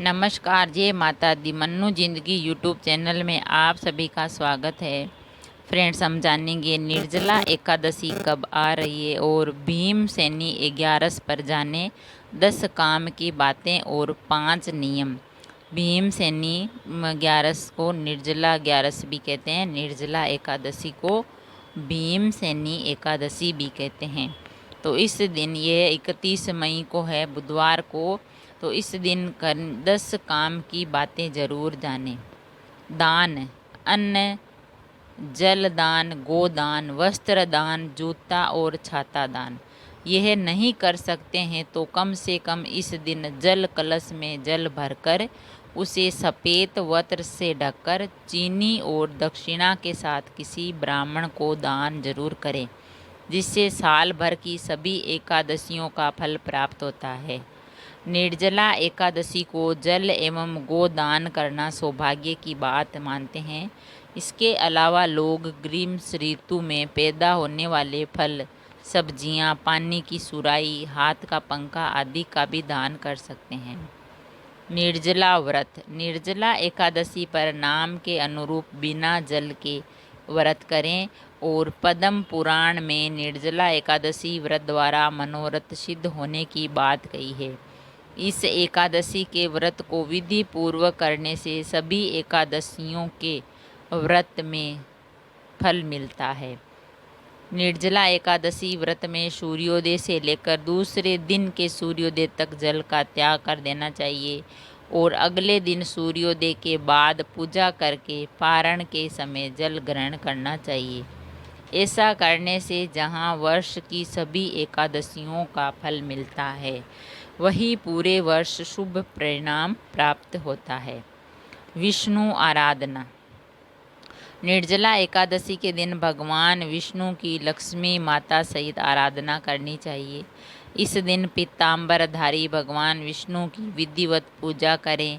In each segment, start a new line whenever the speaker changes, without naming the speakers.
नमस्कार, जय माता दी। मन्नू ज़िंदगी यूट्यूब चैनल में आप सभी का स्वागत है। फ्रेंड्स, हम जानेंगे निर्जला एकादशी कब आ रही है और भीमसेनी 11 पर जाने 10 काम की बातें और 5 नियम। भीमसेनी 11 को निर्जला 11 भी कहते हैं। निर्जला एकादशी को भीमसेनी एकादशी भी कहते हैं। तो इस दिन ये 31 मई को है, बुधवार को। तो इस दिन 10 काम की बातें ज़रूर जानें। दान, अन्न, जल दान, गोदान, वस्त्र दान, जूता और छाता दान। यह नहीं कर सकते हैं तो कम से कम इस दिन जल कलश में जल भरकर उसे सफ़ेद वस्त्र से ढककर चीनी और दक्षिणा के साथ किसी ब्राह्मण को दान जरूर करें, जिससे साल भर की सभी एकादशियों का फल प्राप्त होता है। निर्जला एकादशी को जल एवं गोदान करना सौभाग्य की बात मानते हैं। इसके अलावा लोग ग्रीष्म ऋतु में पैदा होने वाले फल, सब्जियां, पानी की सुराही, हाथ का पंखा आदि का भी दान कर सकते हैं। निर्जला व्रत, निर्जला एकादशी पर नाम के अनुरूप बिना जल के व्रत करें और पद्म पुराण में निर्जला एकादशी व्रत द्वारा मनोरथ सिद्ध होने की बात कही है। इस एकादशी के व्रत को विधि पूर्वक करने से सभी एकादशियों के व्रत में फल मिलता है। निर्जला एकादशी व्रत में सूर्योदय से लेकर दूसरे दिन के सूर्योदय तक जल का त्याग कर देना चाहिए और अगले दिन सूर्योदय के बाद पूजा करके पारण के समय जल ग्रहण करना चाहिए। ऐसा करने से जहाँ वर्ष की सभी एकादशियों का फल मिलता है, वही पूरे वर्ष शुभ परिणाम प्राप्त होता है। विष्णु आराधना, निर्जला एकादशी के दिन भगवान विष्णु की लक्ष्मी माता सहित आराधना करनी चाहिए। इस दिन पीताम्बरधारी भगवान विष्णु की विधिवत पूजा करें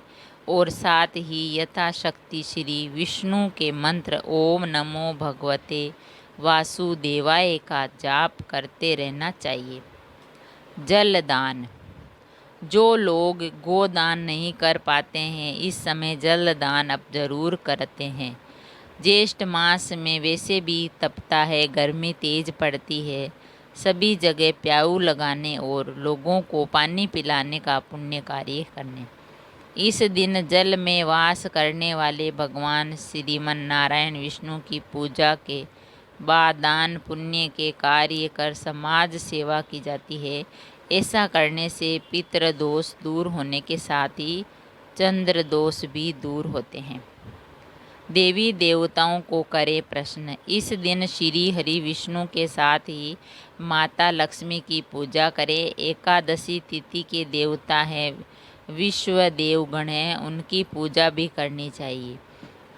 और साथ ही यथाशक्ति श्री विष्णु के मंत्र ओम नमो भगवते वासुदेवाय का जाप करते रहना चाहिए। जल दान, जो लोग गोदान नहीं कर पाते हैं, इस समय जल दान अब जरूर करते हैं। ज्येष्ठ मास में वैसे भी तपता है, गर्मी तेज पड़ती है। सभी जगह प्याऊ लगाने और लोगों को पानी पिलाने का पुण्य कार्य करने। इस दिन जल में वास करने वाले भगवान श्रीमन नारायण विष्णु की पूजा के बाद दान पुण्य के कार्य कर समाज सेवा की जाती है। ऐसा करने से पितृ दोष दूर होने के साथ ही चंद्र दोष भी दूर होते हैं। देवी देवताओं को करे प्रश्न, इस दिन श्री हरि विष्णु के साथ ही माता लक्ष्मी की पूजा करें। एकादशी तिथि के देवता है विश्व देवगण हैं, उनकी पूजा भी करनी चाहिए।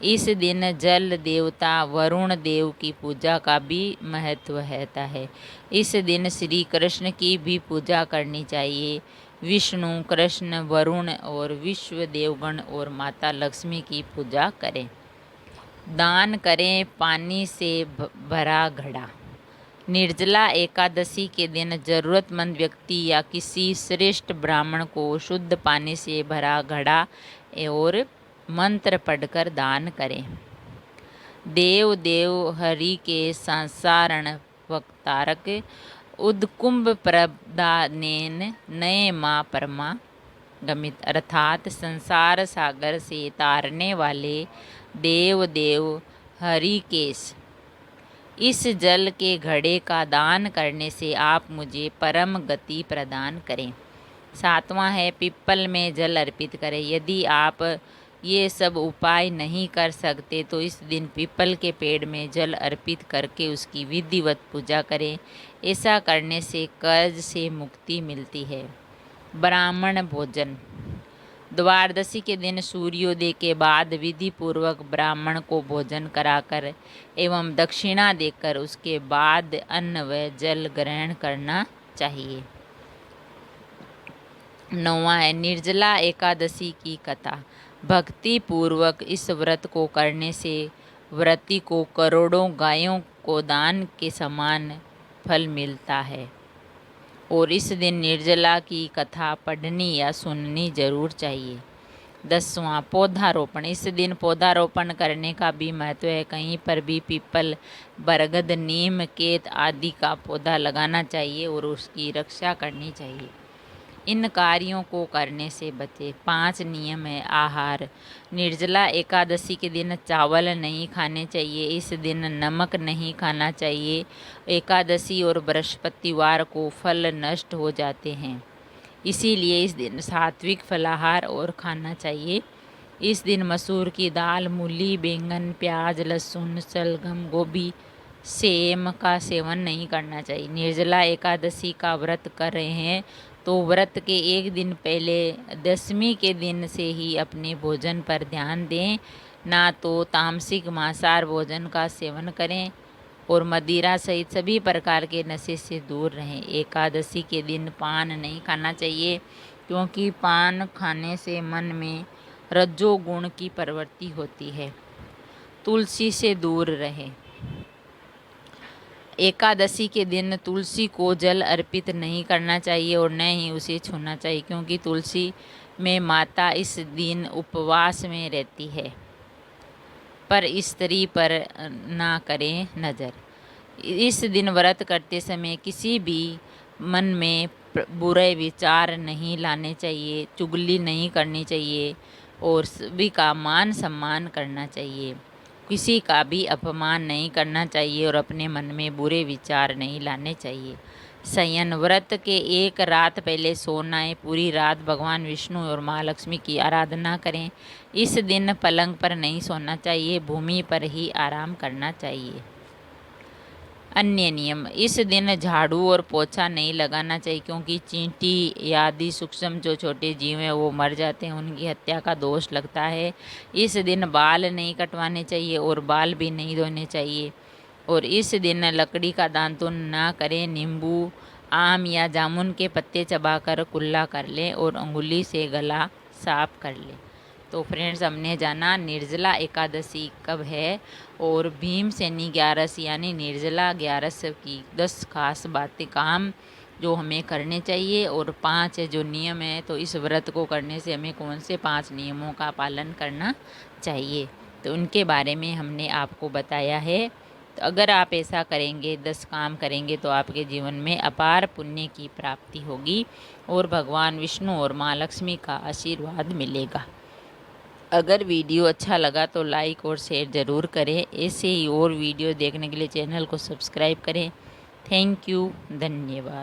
इस दिन जल देवता वरुण देव की पूजा का भी महत्व रहता है। इस दिन श्री कृष्ण की भी पूजा करनी चाहिए। विष्णु, कृष्ण, वरुण और विश्व देवगण और माता लक्ष्मी की पूजा करें। दान करें पानी से भरा घड़ा, निर्जला एकादशी के दिन जरूरतमंद व्यक्ति या किसी श्रेष्ठ ब्राह्मण को शुद्ध पानी से भरा घड़ा और मंत्र पढ़कर दान करें। देव देव हरि के संसारण वक्तारक उद्कुंभ प्रदानेन नये माँ परमा गमित, अर्थात संसार सागर से तारने वाले देव देव हरिकेश, इस जल के घड़े का दान करने से आप मुझे परम गति प्रदान करें। 7वां है पीपल में जल अर्पित करें। यदि आप ये सब उपाय नहीं कर सकते तो इस दिन पीपल के पेड़ में जल अर्पित करके उसकी विधिवत पूजा करें। ऐसा करने से कर्ज से मुक्ति मिलती है। ब्राह्मण भोजन, द्वादशी के दिन सूर्योदय के बाद विधि पूर्वक ब्राह्मण को भोजन कराकर एवं दक्षिणा देकर उसके बाद अन्न व जल ग्रहण करना चाहिए। 9वां है निर्जला एकादशी की कथा। भक्ति पूर्वक इस व्रत को करने से व्रती को करोड़ों गायों को दान के समान फल मिलता है और इस दिन निर्जला की कथा पढ़नी या सुननी जरूर चाहिए। 10वां पौधारोपण। इस दिन पौधारोपण करने का भी महत्व है। कहीं पर भी पीपल, बरगद, नीम, केत आदि का पौधा लगाना चाहिए और उसकी रक्षा करनी चाहिए। इन कार्यों को करने से बचे। 5 नियम है। आहार। निर्जला एकादशी के दिन चावल नहीं खाने चाहिए। इस दिन नमक नहीं खाना चाहिए। एकादशी और बृहस्पतिवार को फल नष्ट हो जाते हैं, इसीलिए इस दिन सात्विक फलाहार और खाना चाहिए। इस दिन मसूर की दाल, मूली, बैंगन, प्याज, लहसुन, शलगम, गोभी, सेम का सेवन नहीं करना चाहिए। निर्जला एकादशी का व्रत कर रहे हैं तो व्रत के एक दिन पहले 10वीं के दिन से ही अपने भोजन पर ध्यान दें, ना तो तामसिक मांसाहार भोजन का सेवन करें और मदिरा सहित सभी प्रकार के नशे से दूर रहें। एकादशी के दिन पान नहीं खाना चाहिए, क्योंकि पान खाने से मन में रजोगुण की प्रवृत्ति होती है। तुलसी से दूर रहें। एकादशी के दिन तुलसी को जल अर्पित नहीं करना चाहिए और न ही उसे छूना चाहिए, क्योंकि तुलसी में माता इस दिन उपवास में रहती है। पर स्त्री पर ना करें नज़र। इस दिन व्रत करते समय किसी भी मन में बुरे विचार नहीं लाने चाहिए, चुगली नहीं करनी चाहिए और सभी का मान सम्मान करना चाहिए। किसी का भी अपमान नहीं करना चाहिए और अपने मन में बुरे विचार नहीं लाने चाहिए। शयन। व्रत के एक रात पहले सोना है। पूरी रात भगवान विष्णु और माँ लक्ष्मी की आराधना करें। इस दिन पलंग पर नहीं सोना चाहिए, भूमि पर ही आराम करना चाहिए। अन्य नियम। इस दिन झाड़ू और पोछा नहीं लगाना चाहिए, क्योंकि चींटी आदि सूक्ष्म जो छोटे जीव हैं वो मर जाते हैं, उनकी हत्या का दोष लगता है। इस दिन बाल नहीं कटवाने चाहिए और बाल भी नहीं धोने चाहिए। और इस दिन लकड़ी का दान तो ना करें। नींबू, आम या जामुन के पत्ते चबाकर कुल्ला कर लें और अंगुली से गला साफ कर लें। तो फ्रेंड्स, हमने जाना निर्जला एकादशी कब है और भीमसेनी 11 यानी निर्जला 11 की 10 खास बातें, काम जो हमें करने चाहिए और 5 जो नियम है, तो इस व्रत को करने से हमें कौन से 5 नियमों का पालन करना चाहिए, तो उनके बारे में हमने आपको बताया है। तो अगर आप ऐसा करेंगे, 10 काम करेंगे, तो आपके जीवन में अपार पुण्य की प्राप्ति होगी और भगवान विष्णु और माँ लक्ष्मी का आशीर्वाद मिलेगा। अगर वीडियो अच्छा लगा तो लाइक और शेयर ज़रूर करें। ऐसे ही और वीडियो देखने के लिए चैनल को सब्सक्राइब करें। थैंक यू, धन्यवाद।